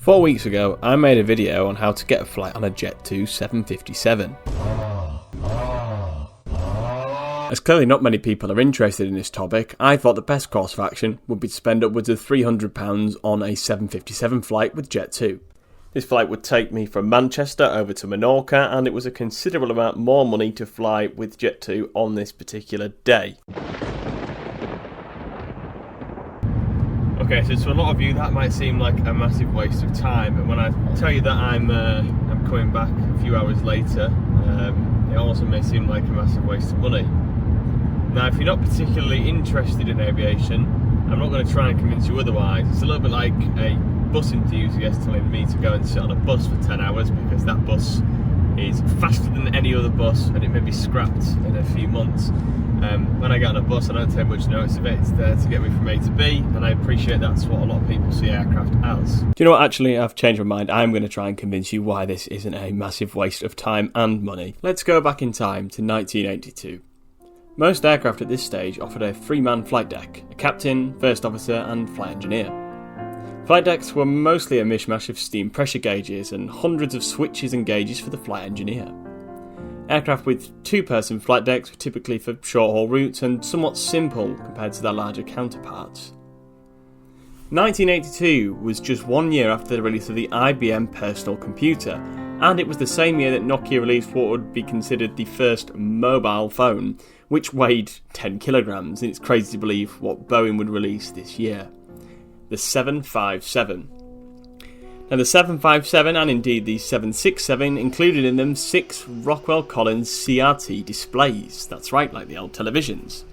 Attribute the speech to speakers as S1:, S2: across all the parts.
S1: 4 weeks ago, I made a video on how to get a flight on a Jet2 757. As clearly not many people are interested in this topic, I thought the best course of action would be to spend upwards of £300 on a 757 flight with Jet2. This flight would take me from Manchester over to Menorca, and it was a considerable amount more money to fly with Jet2 on this particular day. Okay, so to a lot of you that might seem like a massive waste of time, and when I tell you that I'm coming back a few hours later, it also may seem like a massive waste of money. Now, if you're not particularly interested in aviation, I'm not going to try and convince you otherwise. It's a little bit like a bus enthusiast telling me to go and sit on a bus for 10 hours because that bus is faster than any other bus and it may be scrapped in a few months. When I get on a bus, I don't take much notice of it. It's there to get me from A to B, and I appreciate that's what a lot of people see aircraft as. Do you know what, actually, I've changed my mind. I'm going to try and convince you why this isn't a massive waste of time and money. Let's go back in time to 1982. Most aircraft at this stage offered a 3-man flight deck, a captain, first officer and flight engineer. Flight decks were mostly a mishmash of steam pressure gauges and hundreds of switches and gauges for the flight engineer. Aircraft with 2-person flight decks were typically for short-haul routes and somewhat simple compared to their larger counterparts. 1982 was just 1 year after the release of the IBM personal computer, and it was the same year that Nokia released what would be considered the first mobile phone, which weighed 10 kilograms, and it's crazy to believe what Boeing would release this year. The 757. Now, the 757 and indeed the 767 included in them 6 Rockwell Collins CRT displays, that's right, like the old televisions,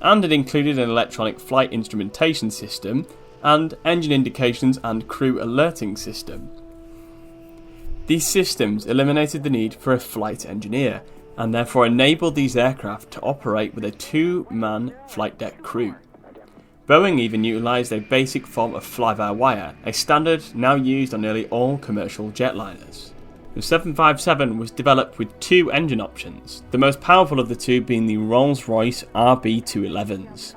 S1: and it included an electronic flight instrumentation system and engine indications and crew alerting system. These systems eliminated the need for a flight engineer and therefore enabled these aircraft to operate with a 2-man flight deck crew. Boeing even utilised a basic form of fly-by-wire, a standard now used on nearly all commercial jetliners. The 757 was developed with 2 engine options, the most powerful of the 2 being the Rolls-Royce RB211s.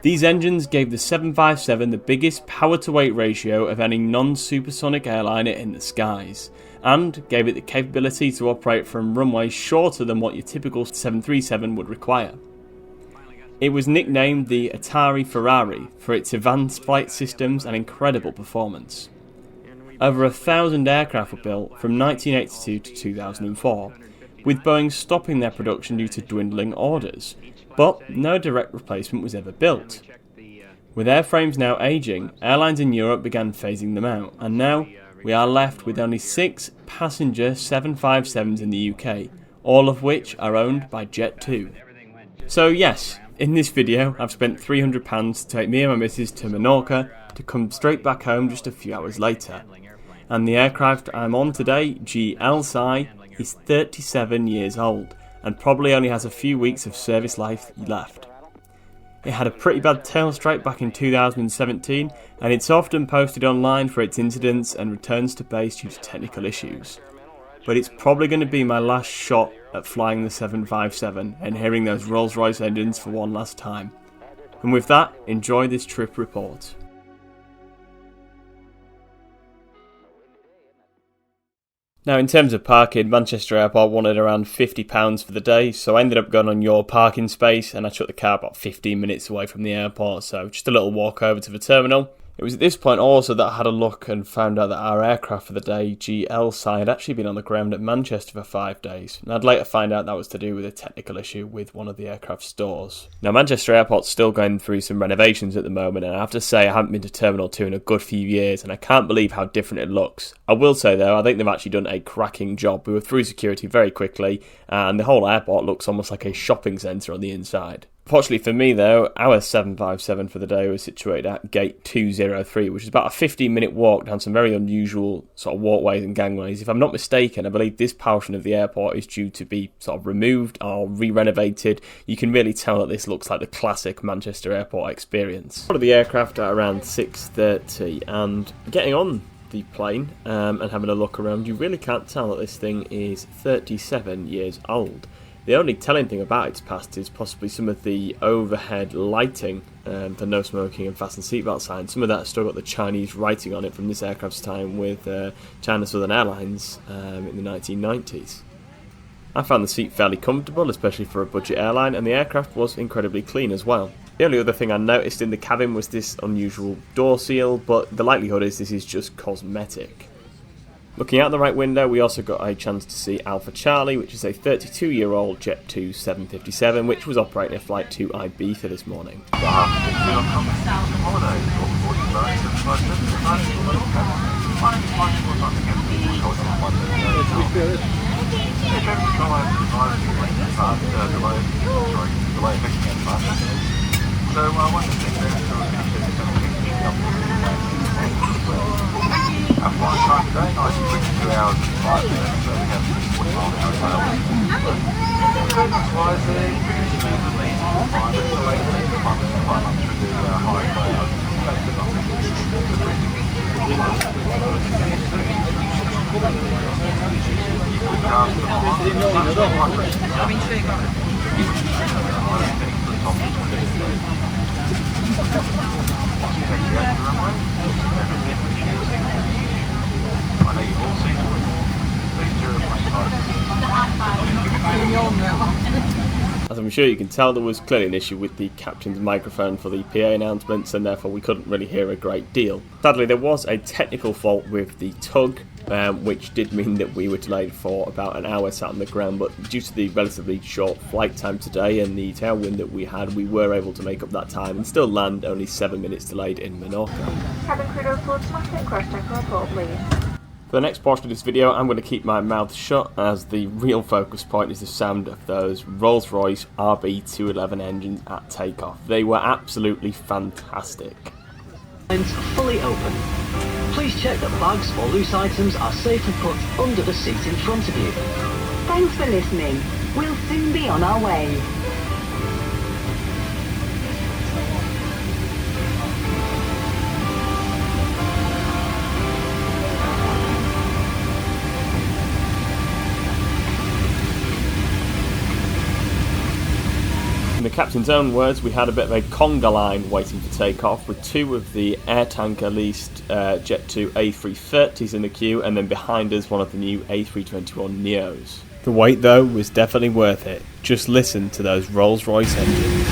S1: These engines gave the 757 the biggest power-to-weight ratio of any non-supersonic airliner in the skies, and gave it the capability to operate from runways shorter than what your typical 737 would require. It was nicknamed the Atari Ferrari for its advanced flight systems and incredible performance. Over 1,000 aircraft were built from 1982 to 2004, with Boeing stopping their production due to dwindling orders, but no direct replacement was ever built. With airframes now aging, airlines in Europe began phasing them out, and now we are left with only 6 passenger 757s in the UK, all of which are owned by Jet2. So yes, in this video I've spent £300 to take me and my missus to Menorca to come straight back home just a few hours later. And the aircraft I'm on today, G-LSAI, is 37 years old and probably only has a few weeks of service life left. It had a pretty bad tail strike back in 2017, and it's often posted online for its incidents and returns to base due to technical issues. But it's probably going to be my last shot at flying the 757 and hearing those Rolls-Royce engines for one last time. And with that, enjoy this trip report. Now, in terms of parking, Manchester Airport wanted around £50 for the day, so I ended up going on your parking space and I took the car about 15 minutes away from the airport, so just a little walk over to the terminal. It was at this point also that I had a look and found out that our aircraft for the day, G-LSAI, had actually been on the ground at Manchester for 5 days, and I'd later find out that was to do with a technical issue with one of the aircraft's stores. Now, Manchester Airport's still going through some renovations at the moment, and I have to say I haven't been to Terminal 2 in a good few years, and I can't believe how different it looks. I will say though, I think they've actually done a cracking job. We were through security very quickly, and the whole airport looks almost like a shopping centre on the inside. Fortunately for me though, our 757 for the day was situated at gate 203, which is about a 15-minute walk down some very unusual sort of walkways and gangways. If I'm not mistaken, I believe this portion of the airport is due to be sort of removed or re-renovated. You can really tell that this looks like the classic Manchester Airport experience. One of the aircraft at around 6:30, and getting on the plane and having a look around, you really can't tell that this thing is 37 years old. The only telling thing about its past is possibly some of the overhead lighting for no smoking and fasten seatbelt signs. Some of that has still got the Chinese writing on it from this aircraft's time with China Southern Airlines in the 1990s. I found the seat fairly comfortable, especially for a budget airline, and the aircraft was incredibly clean as well. The only other thing I noticed in the cabin was this unusual door seal, but the likelihood is this is just cosmetic. Looking out the right window, we also got a chance to see Alpha Charlie, which is a 32-year-old Jet2 757, which was operating a flight to Ibiza this morning. As I'm sure you can tell, there was clearly an issue with the captain's microphone for the PA announcements, and therefore we couldn't really hear a great deal. Sadly, there was a technical fault with the tug, which did mean that we were delayed for about an hour sat on the ground, but due to the relatively short flight time today and the tailwind that we had, we were able to make up that time and still land only 7 minutes delayed in Menorca.
S2: Cabin crew to report automatic crash check report, please.
S1: For the next portion of this video, I'm going to keep my mouth shut, as the real focus point is the sound of those Rolls-Royce RB211 engines at takeoff. They were absolutely fantastic.
S3: Lines fully open. Please check that bags or loose items are safely put under the seat in front of you.
S2: Thanks for listening. We'll soon be on our way.
S1: In the captain's own words, we had a bit of a Conga Line waiting for takeoff, with two of the air tanker leased Jet2 A330s in the queue, and then behind us one of the new A321 Neos. The wait though was definitely worth it. Just listen to those Rolls-Royce engines.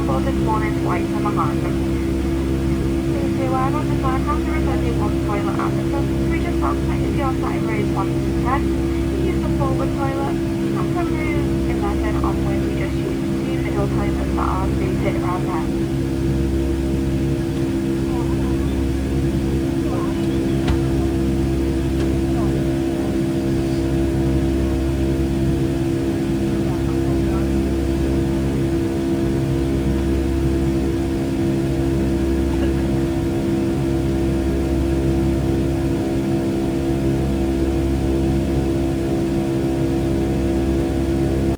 S4: on board this morning's flight to Menorca. Please be aware that the flight has a reserved one toilet at the front. We just ask that if you're sat in rows 1 to 10, you use the forward toilet, and from rows 11 onwards, we just use the 2 middle toilets that are seated around there.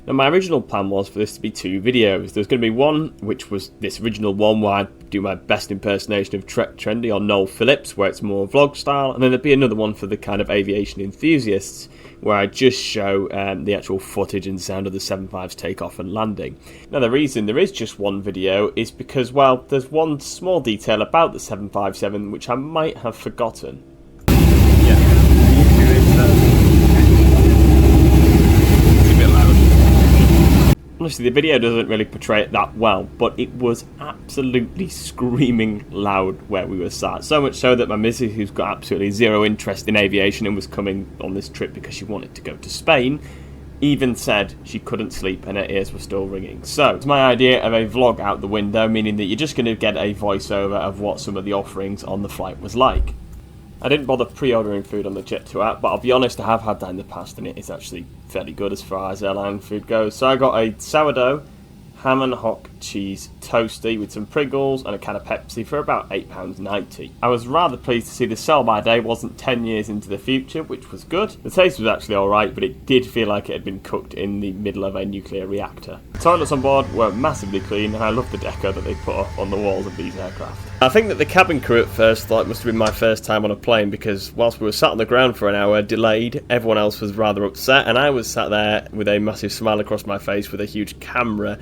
S1: Now, my original plan was for this to be 2 videos. There was going to be one, which was this original one where I'd do my best impersonation of Trek Trendy on Noel Phillips, where it's more vlog style, and then there'd be another one for the kind of aviation enthusiasts, where I just show the actual footage and sound of the 75's takeoff and landing. Now, the reason there is just one video is because, well, there's one small detail about the 757 which I might have forgotten. Honestly, the video doesn't really portray it that well, but it was absolutely screaming loud where we were sat. So much so that my missus, who's got absolutely zero interest in aviation and was coming on this trip because she wanted to go to Spain, even said she couldn't sleep and her ears were still ringing. So, it's my idea of a vlog out the window, meaning that you're just going to get a voiceover of what some of the offerings on the flight was like. I didn't bother pre-ordering food on the Jet2 app, but I'll be honest, I have had that in the past and it is actually fairly good as far as airline food goes. So I got a sourdough, ham and hock cheese toasty with some Pringles and a can of Pepsi for about £8.90. I was rather pleased to see the sell-by day wasn't 10 years into the future, which was good. The taste was actually alright, but it did feel like it had been cooked in the middle of a nuclear reactor. The toilets on board were massively clean, and I love the deco that they put up on the walls of these aircraft. I think that the cabin crew at first thought it must have been my first time on a plane, because whilst we were sat on the ground for an hour, delayed, everyone else was rather upset, and I was sat there with a massive smile across my face with a huge camera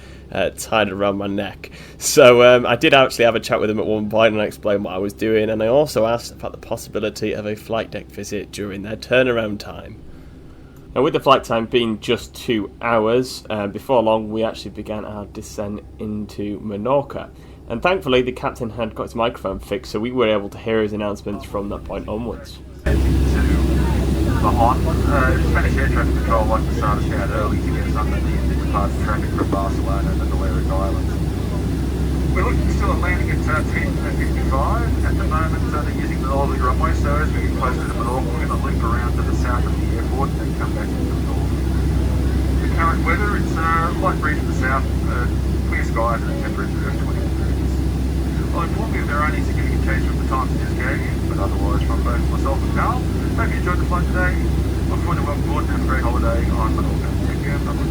S1: tied around my neck. So I did actually have a chat with them at one point and I explained what I was doing, and I also asked about the possibility of a flight deck visit during their turnaround time. Now, with the flight time being just 2 hours, before long we actually began our descent into Menorca. And thankfully the captain had got his microphone fixed, so we were able to hear his announcements from that point onwards.
S5: Spanish air traffic control like to start us out early to get us under the departure traffic from Barcelona and the Balearic Islands. We're looking still at landing at 10:55. At the moment they're using the northerly runway, so as we get closer to Menorca we're going to loop around to the south of the airport and then come back into the north. The current weather, it's light breeze to the south, clear skies and a temperature of 20 degrees. I'll inform you if there are any significant changes from the times I just gave you, but otherwise from both myself and Cal, hope you enjoyed the flight today. Look forward to welcome aboard and have a great holiday on Menorca. Take care, bye-bye.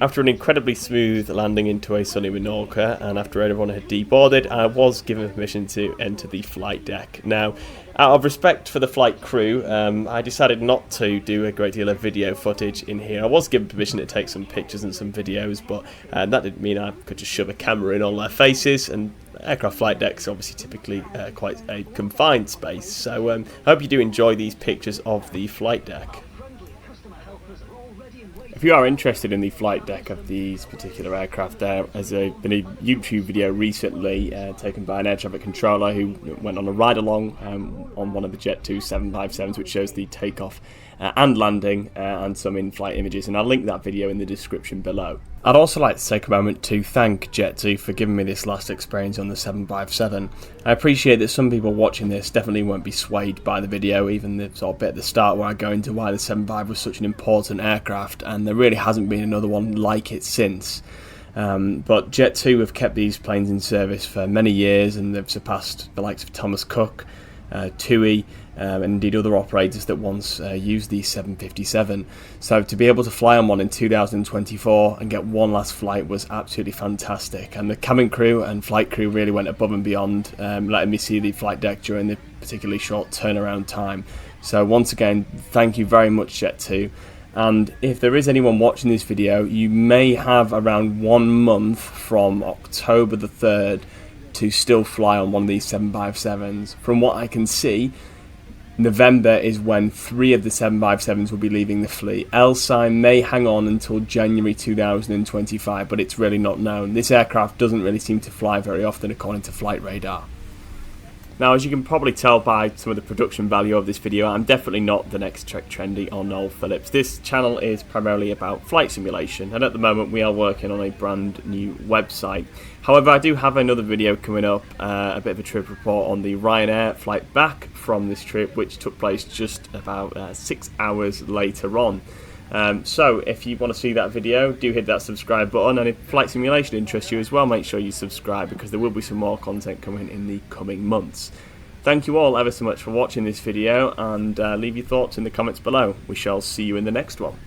S1: After an incredibly smooth landing into a sunny Menorca, and after everyone had deboarded, I was given permission to enter the flight deck. Now, out of respect for the flight crew, I decided not to do a great deal of video footage in here. I was given permission to take some pictures and some videos, but that didn't mean I could just shove a camera in all their faces, and aircraft flight decks are obviously typically quite a confined space. So I hope you do enjoy these pictures of the flight deck. If you are interested in the flight deck of these particular aircraft, there has been a YouTube video recently taken by an air traffic controller who went on a ride along on one of the Jet2 757s, which shows the takeoff and landing and some in-flight images, and I'll link that video in the description below. I'd also like to take a moment to thank Jet2 for giving me this last experience on the 757. I appreciate that some people watching this definitely won't be swayed by the video, even the sort of bit at the start where I go into why the 75 was such an important aircraft, and there really hasn't been another one like it since. But Jet2 have kept these planes in service for many years, and they've surpassed the likes of Thomas Cook, TUI, and indeed other operators that once used the 757. So to be able to fly on one in 2024 and get one last flight was absolutely fantastic, and the cabin crew and flight crew really went above and beyond, letting me see the flight deck during the particularly short turnaround time. So once again, thank you very much, Jet2. And if there is anyone watching this video, you may have around 1 month from October the 3rd to still fly on one of these 757s. From what I can see, November is when 3 of the 757s will be leaving the fleet. L-SAI may hang on until January 2025, but it's really not known. This aircraft doesn't really seem to fly very often according to flight radar. Now, as you can probably tell by some of the production value of this video, I'm definitely not the next Trek Trendy or Noel Phillips. This channel is primarily about flight simulation, and at the moment we are working on a brand new website. However, I do have another video coming up, a bit of a trip report on the Ryanair flight back from this trip, which took place just about 6 hours later on. So if you want to see that video, do hit that subscribe button, and if flight simulation interests you as well, make sure you subscribe, because there will be some more content coming in the coming months. Thank you all ever so much for watching this video, and leave your thoughts in the comments below. We shall see you in the next one.